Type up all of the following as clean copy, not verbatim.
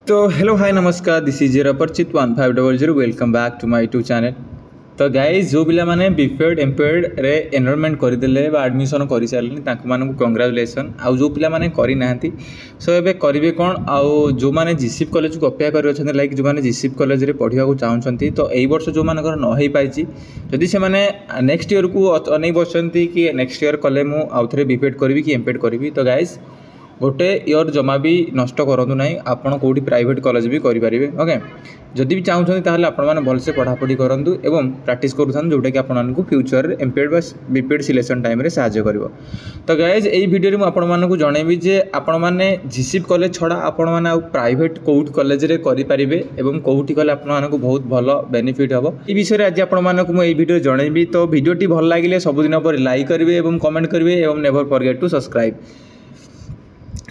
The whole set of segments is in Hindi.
तो हेलो हाय नमस्कार दिस इज योर अपरिचित 1500 welcome back to my YouTube channel. तो गाइज जो पिला माने बीपीएड एमपीएड रे एनरोलमेंट करदेले बा एडमिशन कर सारे कंग्राचुलेसन आउ जो पिला माने करि नाहंती सो एबे करिवे कोन आउ जो माने जीसीप कॉलेज को अपेक्षा करि अछन लाइक जो माने जीसीप कॉलेज रे पढिया को चाहछंती तो एई वर्ष जो माने न होई पाइची जदि से माने नेक्स्ट ईयर को अनै बसंती कि नेक्स्ट ईयर कले मु आउ थरे बीपीएड करबी कि एमपीएड करबी तो गाइज गोटे इयर जमा भी नष्ट करूँ ना आपड़ कौटी प्राइवेट कॉलेज भी करेंगे ओके जदि भी चाहते ताहले आपण मैंने भलसे पढ़ापढ़ी करूँ एवं प्रैक्टिस करूँ जोटा कि आपको फ्यूचर एमपीएड बा बीपीएड सिलेक्शन टाइम रे साहाय्य कर। तो गाइज यही वीडियो मुझे जनइबी जे आपण मैंने जीसीप कॉलेज छड़ा आपण मैंने प्राइवेट कौट कॉलेज रे करेंगे एवं कौटी कले आपको बहुत भल बेनिफिट हम ये विषय आज मुझे वीडियो जनइबी। तो वीडियोटी भल लगे सबुदिन पर लाइक करेंगे और कमेंट करेंगे और नेवर फॉरगेट टू सब्सक्राइब।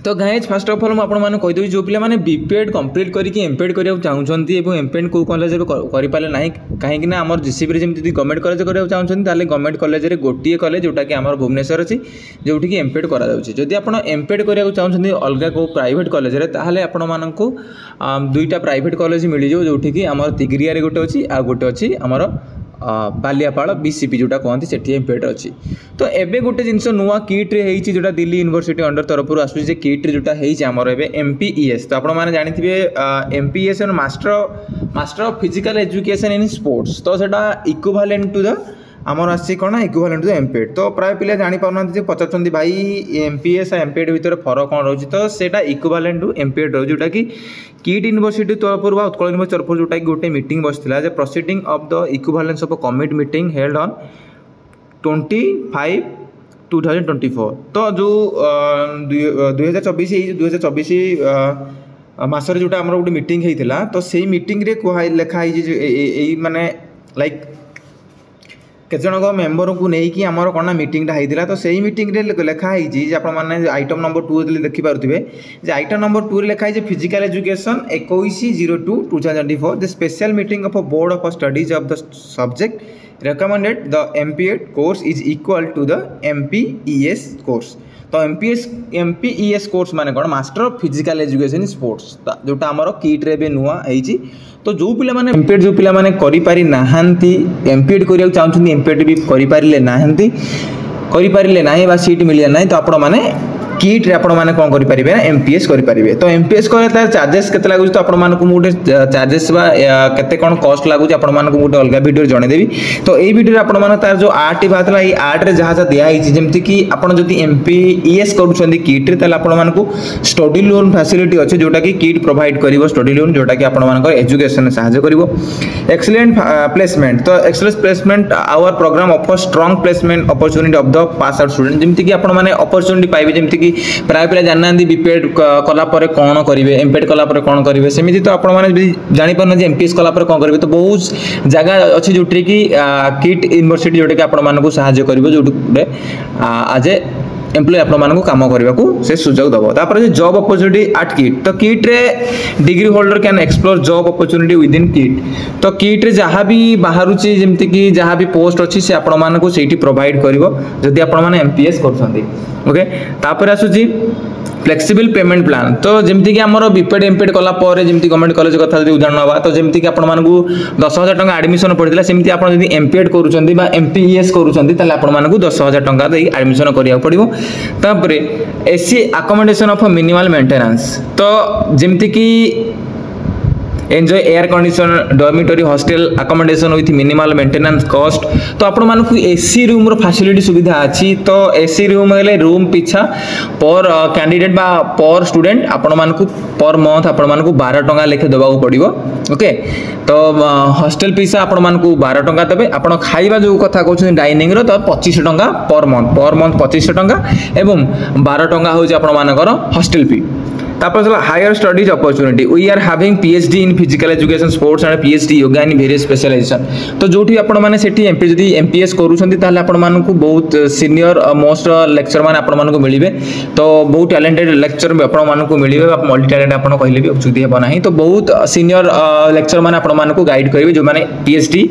तो गाइज फर्स्ट ऑफ ऑल मुझे आपको कहीदेवी जो पिला बीपीएड कंप्लीट करके एमपीएड करने चाहते और एमपीएड कौ कॉलेज करें ना कहीं आम जीसीपी जमी गवर्नमेंट कॉलेज करा चाहते गवर्नमेंट कॉलेज में गोटे कॉलेज जोटा कि आम भुवनेश्वर अच्छी जोटि एमपीएड करा एमपीएड करा चाहते अलग को प्राइवेट कॉलेज में ताहले आपको दुईटा प्राइवेट कॉलेज मिल जाओ जोटि कि आम तिगरिया गोटे अच्छी आ गोटे अच्छी आमर बालियापाड़ बीसीपी जोटा कहते से एमपीएड अच्छी। तो एबे गोटे जिनस नुआ किट्रे होती जोटा दिल्ली यूनिवर्सिटी अंडर तरफ आसूँ किट्रे जोटा होमर एमपीईएस। तो आपने जानते MPES master of physical education in sports तो सेटा इक्विवेलेंट टू द आमर आसी कौन इक्विवेलेंट टू एमपीएड। तो प्राय पिला जानी पारना पचार भाई एमपीएस और एमपीएड भितर फरक कौन रोचे तो सेटा इक्विवेलेंट टू एमपीएड रोज जोटा कि किट यूनिवर्सिटी तरफ उत्कल यूनिवर्सिटी तरफ जोटा कि गोटे मीटिंग बसला जे proceeding of the equivalence of committee meeting held on 25/2024। तो जो 2024 मासरे जोटा आमर गोटे मीटिंग होता तो सही मीटिंग रे लिखाई माने लाइक केत जन मेम्बर को लेकिन आमर कौन मीटिंगटा होता तो सही मीटिंग रे लिखाई आपने आइटम नंबर 2 देखिपे आइटम नंबर 2 लिखाई physical education 21/02/2024 the special meeting of board of studies of the subject recommended the MPED course is equal to the MPES course। तो MPES कोर्स माने कौन master of physical education sports जोटा आमर किट्रे भी नुआ होती। तो जो पिला माने एमपीएड जो पिला माने करि पारि नाहंती एमपीएड करिया चाहछन्ती एमपीएड भी करि पारिले नाही बा सीट मिलिया नाही तो आपण माने किट्रे आपण माने कोन करि परिबे ना एमपीएस करि परिबे। तो एमपीएस करे तार चार्जेस केते लागु तो आपण मानकु मोटे चार्जेस बा केते कोन कॉस्ट लागु आपण मानकु मोटे अलगा वीडियो जणे देबी। तो एई वीडियो आपण माने तार जो आर्ट बातला एई आर्ट रे जहा दिया हिची जेमति कि आपण जदि एमपीएस करूछन्ती किट्रे ताले आपण मानकु स्टडी लोन फैसिलिटी अछि जोटा कि किट प्रोवाइड करिवो स्टडी लोन जोटा कि आपण मानकर एजुकेशन सहायता करिवो। एक्सीलेंट प्लेसमेंट तो excellent placement our programme offer strong placement opportunity of the pass out student जेमति कि आपण माने अपॉर्चुनिटी पाइबे जेमति कि प्राय पिला जानना बीपीएड कला परे कौन करेंगे एमपीएड कला परे कौन करेंगे सेमिति तो आपण माने जानि पारना जे एमपीएस कला परे कौन करेंगे तो बहुत जगह अच्छी जोटी कि किट यूनिवर्सिटी जोटा कि आपण मानकु सहायता करिवो जोटे आज एम्प्लॉय आपण मानकु काम करबा को से सुजोग दबो। तापर जे जॉब अपॉर्चुनिटी एट किट तो किट रे degree holder can explore job opportunity with in kit. तो किट रे जहाँ भी बाहरुची जेमति कि जहाँ भी पोस्ट अच्छी से आपण मानकु सेठी प्रोवाइड करिवो जदि आपण माने एमपीएस करछन्ती ओके। तापर आसुची फ्लेक्सिबल पेमेंट प्लान तो जमती कि आमर बीपीएड एमपीएड कला पर जमती गवर्नमेंट कॉलेज कथा जदि उदाहरण हवा तो जमती कि आपण मानकु 10,000 टंका एडमिशन पड़ितला सेमती आपण जदि एमपीएड करूछन्ती बा एमपीईएस करूछन्ती ताले आपण मानकु 10,000 टंका देई एडमिशन करिया पड़िबो। तापरे AC accommodation of minimal maintenance तो जमती कि enjoy air condition dormitory hostel accommodation with minimal maintenance cost. तो आपण मानकु एसी रूम रो फैसिलिटी सुविधा अछि तो एसी रूम हेले रूम पिछा पर कैंडिडेट बा पर स्टूडेंट आपण मानकु पर मंथ आपण मानकु 12 टंका लेखे देबा को पड़िबो ओके। तो हॉस्टल पिछा आपण मानकु 12 टंका देबे आपण खाइबा जो कथा कहउछन डाइनिंग रो तो 25 टंका पर मंथ 25 टंका एवं 12 टंका होउछ आपण मानकर हॉस्टल फी। तापर higher studies opportunity we are having PhD in physical education sports and PhD yoga in various specialization. तो जोठी आपण माने सेठी एमपी जदी एमपीएस करूछन्ती ताले आपण मानकु बहुत सीनियर मोस्ट लेक्चर माने आपण मानकु मिलिबे। तो बहुत टैलेंटेड लेक्चर आपण मानकु मिलिबे मल्टी टैलेंट आपण कहले भी अचुदी हेबा नाही। तो बहुत सीनियर लेक्चर माने आपण मानकु गाइड करिवे जो माने पीएचडी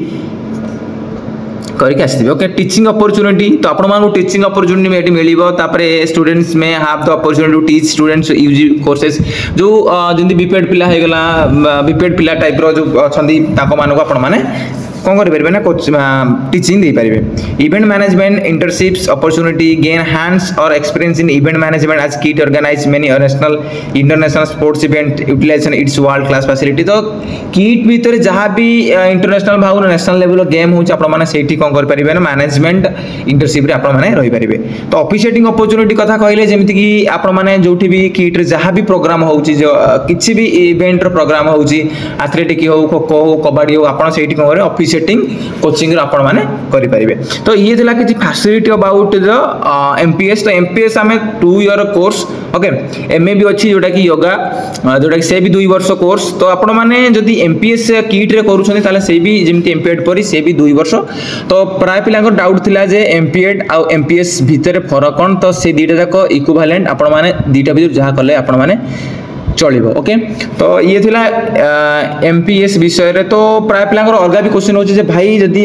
करके आसथिबे ओके टीचिंग अपॉर्चुनिटी तो आपण मानू टीचिंग अपॉर्चुनिटी में एटी मिलिबो तापरे स्टूडेंट्स में have the opportunity to teach students UG courses जो जंदी बीपीएड पिला हे गला बीपीएड पिला टाइप रो जो अछंदी ताको मानको आपण माने कौन करेंगे ना कोच टीचिंग दे पारे event management internships opportunity gain hands on experience in event management as KIIT organise many national international sports event utilisation its world class facility तो किट भीतर जहाँ भी इंटरनेशनल भाव नेशनल लेवल गेम हो सेठी कौन करेंगे ना मैनेजमेंट इंटर्नशिप आपने रही पारे तो ऑफिशिएटिंग अपॉर्चुनिटी कथा कहले जमीन कि आपने जो भी किट जहाँ भी प्रोग्राम हो किसी भी इवेंट प्रोग्राम हो एथलेटिक हो खो खो हो कबाड़ी हो आप कौन करें ऑफिशिएटिंग कोचिंग आपण माने करि परिबे तो ये दिला कि फैसिलिटी अबाउट द एमपीएस तो एमपीएस हमें 2 ईयर कोर्स ओके एमए भी अच्छी जोटा कि योगा जोटा कि से भी 2 वर्ष कोर्स तो आपण माने जदी एमपीएस किट रे करूछनी ताले से भी जेमति एमपीएड परी से भी 2 वर्ष तो प्राय पिलांको डाउट थिला जे एमपीएड आ एमपीएस भितर फरक कोन तो से दीटा जाको इक्विवेलेंट आपण माने दीटा भी जहा कले आपण माने चलो ओके तो ये थिला एमपीएस विषय रे तो प्राय पिलांगर अलग भी क्वेश्चन होची जे भाई जदी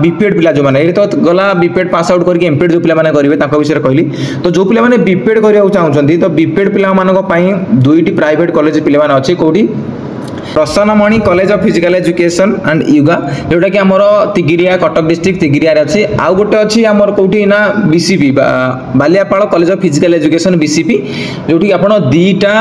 बीपीएड पिला जो माने तो गला बीपीएड पास आउट करके एमपीएड जो पिला माने करिवे ताको विषय कहली तो जो पिला माने बीपीएड करिया चाहउछंती तो बीपीएड पिला मानको पई दुईटी प्राइवेट कॉलेज पिला माने अछि कोडी Prasannamani college of physical education and yoga जोटा कि हमर तिगिरिया कटक डिस्ट्रिक्ट तिगिरिया रे अछि आउ गोटे अछि हमर कोठी ना BCP Baliapal college of physical education BCP जोटी आपण दीटा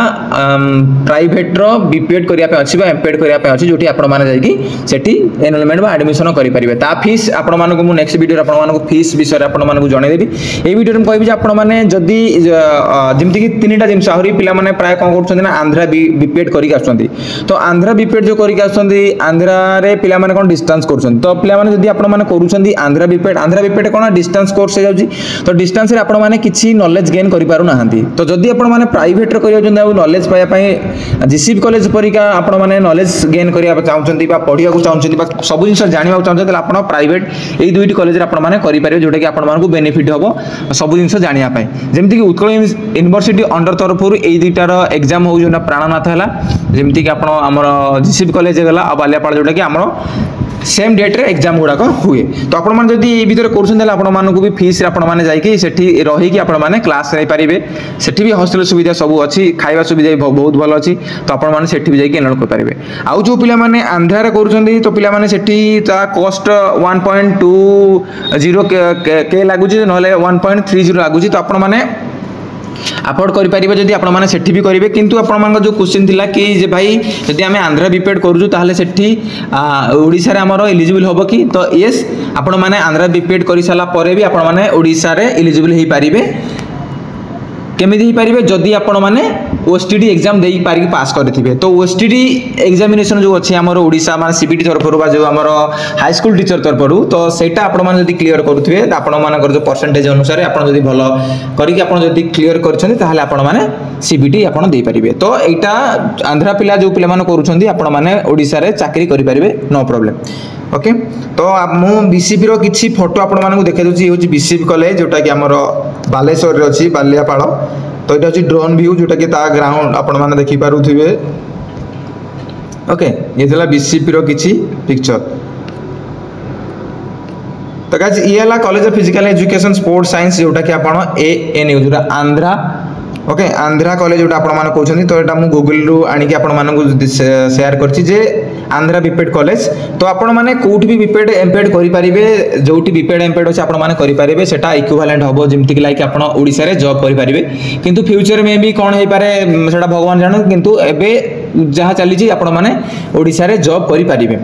प्राइवेट रो बीपीएड करिया पे अछि बा एमपीएड करिया पे अछि जोटी आपण माने जाय कि सेठी एनरोलमेंट बा एडमिशन करि परिबे ता फीस आपण मानको मु नेक्स्ट वीडियो रे आपण मानको फीस विषय रे आपण मानको जणे देबी ए वीडियो रे म कहबी जे आपण माने जदी जेमति कि तीनटा जिंस आहुरी पिला माने प्राय कोन करछन ना आंध्रा बीपीएड करि आछथि तो आंध्रा बीपीएड जो करिक आछथि आंध्रा रे पिला माने कोन डिस्टेंस करछन तो पिला माने जदी आपण माने करूछथि आंध्रा बीपीएड कोन डिस्टेंस कोर्स हे जाउची तो डिस्टेंस रे आपण माने किछि नॉलेज गेन करि पारु नाहंती तो जदी आपण माने प्राइवेट रे करियो जंदा नॉलेज पाया पई जीसीबी कॉलेज परिका आपण माने नॉलेज गेन करिया चाहउछथि बा पढिया को चाहउछथि बा सब जिंस जानिबा चाहउछथि त आपण प्राइवेट एई दुईटी कॉलेज रे आपण माने करि पारियो जोटा कि आपण मानको बेनिफिट होबो सब जिंस जानिया पई जेमति कि उत्कल यूनिवर्सिटी अंडर तरफरु एई दुईटार एग्जाम हो जोना प्राणनाथ हला जेमति कि आपण हमर जीसीबी कॉलेज गला आ बालियापाल जोटा कि हमर सेम डेट रे एग्जाम गुडा हुए तो आपण मान जदी ए भीतर करछन देला आपण मानको भी फीस रे आपण माने जाई कि सेठी रही कि आपण माने क्लास रे पारिबे सेठी भी हॉस्टल सुविधा सब अछि खाइबा सुविधा बहुत भलो अछि तो आपण माने सेठी भी जाई कि एनरोल कर पारिबे आउ जो पिला माने आंध्रा रे करछन तो पिला माने सेठी ता कॉस्ट 1.20 के लागुची नहले 1.30 लागुची तो आपण माने अफोर्ड करि परिबे जदी आपण माने सेठी भी करिवे किंतु आपण मान जो क्वेश्चन थिला कि जे भाई जदी हमें आंध्रा बीपीएड करूजु ताहले सेठी ओडिसा रे हमरो एलिजिबल होबो कि तो यस आपण माने आंध्रा बीपीएड करि साला परे भी आपण माने ओडिसा रे एलिजिबल हेई परिबे केमिति हेई परिबे जदी आपण माने ओएसटीडी एग्जाम देई पारि पास करथिबे तो ओएसटीडी एग्जामिनेशन जो अछि हमर ओडिसा मान सीबीटी तरफरु बा जो हमर हाई स्कूल टीचर तरफरु तो सेटा आपण मान जदी क्लियर करथुबे त आपण मानकर जो परसेंटेज अनुसार आपण जदी भलो करि कि आपण जदी क्लियर करछन्ती ताहले आपण माने सीबीटी आपण देई परिबे तो एटा आंध्रा पिला जो पिला मान करूछन्ती आपण माने ओडिसा रे चाकरी करि परिबे नो प्रॉब्लम ओके तो मु बीसीपी रो किछि फोटो आपण मानकु देखै दोछि होछि बीसीपी कॉलेज जोटा कि हमर बालेश्वर रे अछि बालियापाल तो एटा अछि ड्रोन व्यू जोटा कि ता ग्राउंड आपण माने देखि पारुथिबे ओके ये देला बीसीपी रो किछि पिक्चर तो गाइस ये हला college of physical education sports science जोटा कि आपण एएनयू जोटा आंध्रा ओके आंध्रा कॉलेज जोटा आपण माने कहउछन्ती तो एटा मु गूगल रु आनी कि आपण मानकु शेयर करछि जे आंध्रा बीपीएड कॉलेज तो आपण माने कोठी भी बीपीएड एमपीएड करि परिबे जोटी बीपीएड एमपीएड अछि आपण माने करि परिबे सेटा इक्विवेलेंट होबो जेमति कि लाइक आपण ओडिसा रे जॉब करि परिबे किंतु फ्यूचर में भी कोन हे पारे सेटा भगवान जानो किंतु एबे जहा चली छी आपण माने ओडिसा रे जॉब करि परिबे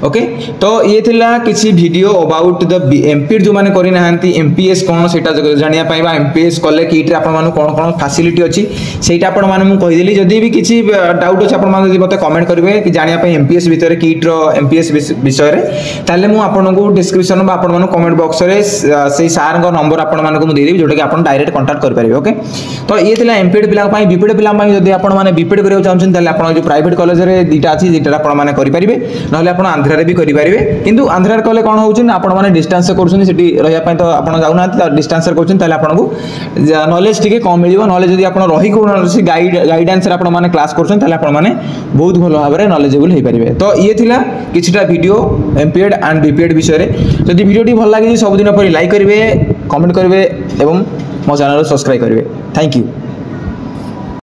ओके तो ये थिला किछि वीडियो अबाउट द एमपीएड जो माने करि नाहंती एमपीएस कोन सेटा जानिया पाइबा एमपीएस कले किट रे आपण माने कोन कोन फैसिलिटी अछि सेटा आपण माने मु कहि देली जदी भी किछि डाउट अछि आपण माने जदी मते कमेंट करिवे कि जानिया पई एमपीएस भीतर किट रो एमपीएस विषय रे ताले मु आपनको डिस्क्रिप्शन बा आपण माने कमेंट बॉक्स रे सेई सार को नंबर आपण माने को मु दे देबी जोटा कि आपण डायरेक्ट कांटेक्ट कर परिबे ओके तो ये थिला एमपीएड पिला पई बीपीएड पिला पई जदी आपण माने बीपीएड करियो चाहछन ताले आपण जो प्राइवेट कॉलेज रे दीटा अछि जेटा आपण माने करि परिबे नहले आपण आंध्रा आंध्रा भी करेंगे किंतु आंध्रा कले कौन हो आपने डिस्टेंस करुँच रही तो आप जाऊना डिस्टेंस कर नॉलेज टी कम मिल नॉलेज जब आप रही कौन गाइडेंस आपने क्लास करने बहुत भल भाव में नॉलेजेबल हो पारे। तो ये थिला किछटा वीडियो एमपीएड एंड बीपीएड विषय में। जदि वीडियोटी भल लगे सबुदिन पर लाइक करेंगे कमेंट करेंगे और मो चैनल सब्सक्राइब करेंगे। Thank you.